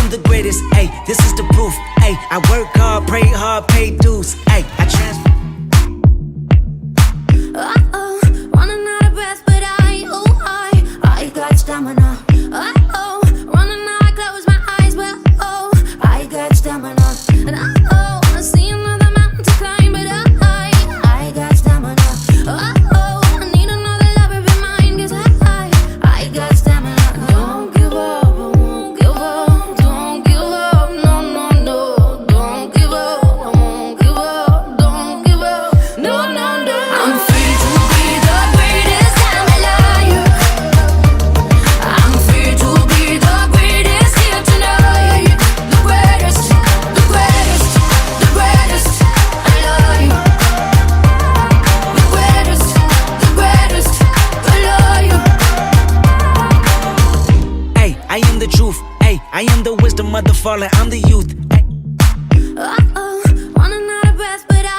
am the greatest, ayy, this is the proof, ayy. I work hard, pray hard, pay dues, ayy. I transfer. Uh-oh, running out of breath, but I got stamina. Uh-oh, running out, I close my eyes, but oh, I got stamina. And uh-oh, I see another mountain to climb, but I got stamina. Uh-oh, I need another lover be mine, 'cause I got stamina. Don't give up, I won't give up. Don't give up, no, no, no. Don't give up, I won't give up. Don't give up, no, no, no. I'm free to be the greatest, I'm a liar. I'm free to be the greatest here tonight. The greatest, the greatest, the greatest, I love you. The greatest, the greatest, I love you. Ayy, I am the truth, ayy, I am the wisdom of the fallen, I'm the youth. Uh-oh, running out of breath, but I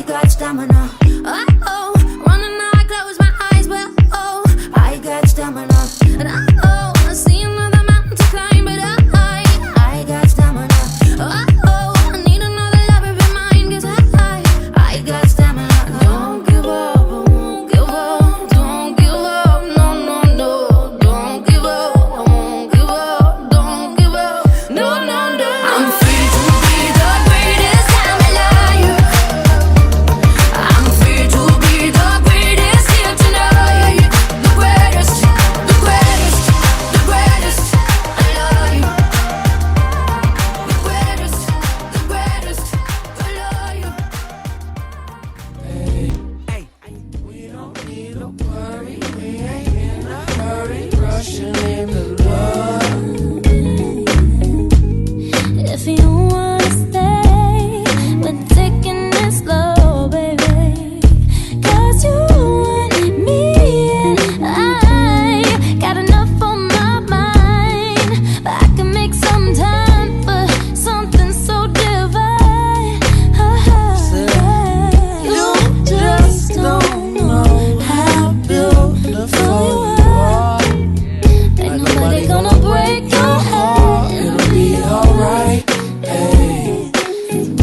got stamina. Uh-oh, running out, I close my eyes, but oh, I got stamina. And uh-oh, I see another mountain to climb, but I got stamina. Uh-oh, I need another lover be mine, 'cause I got stamina. Don't give up, I won't give up. Don't give up, no, no, no. Don't give up, I won't give up. Don't give up, no, no, no. I'm free to be the greatest, I'm a liar. I'm free to be the greatest here tonight. The greatest, the greatest, the greatest, I love you. The greatest, the greatest, I love you. We don't need to worry, we ain't in a hurry, rushing into love. If you wanna stay, we're taking it slow, baby. 'Cause you and me, and I got enough on my mind. But I can make some time for something so divine. You just don't know how beautiful you are. Ain't nobody gonna break your heart. It'll be alright, hey.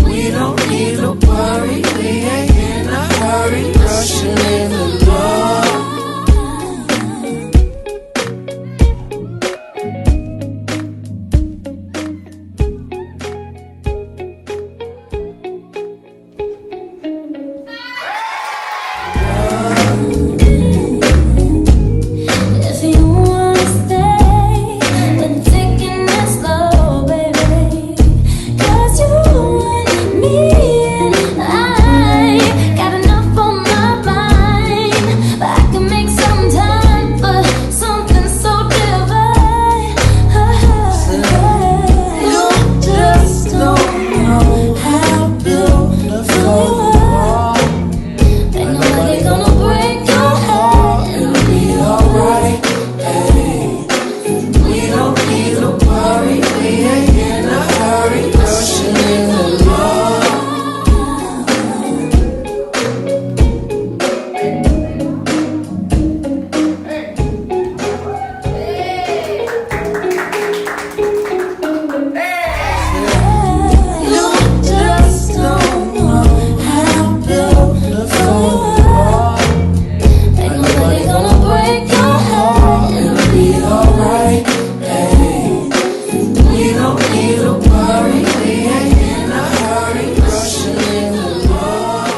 We don't need to worry, we ain't in a hurry, rushing into love. If you wanna stay, we're taking it slow, baby. 'Cause you and me, and I got enough on my mind. But I can make some time for something so divine. You just don't know how beautiful you are. Ain't nobody gonna break your heart. It'll be alright, hey. We don't need to worry, we ain't in a hurry, rushing into love. You just don't know how beautiful you are. Ain't nobody gonna break your heart. It'll be alright, hey. We don't need to worry, we ain't in a hurry, rushing into love.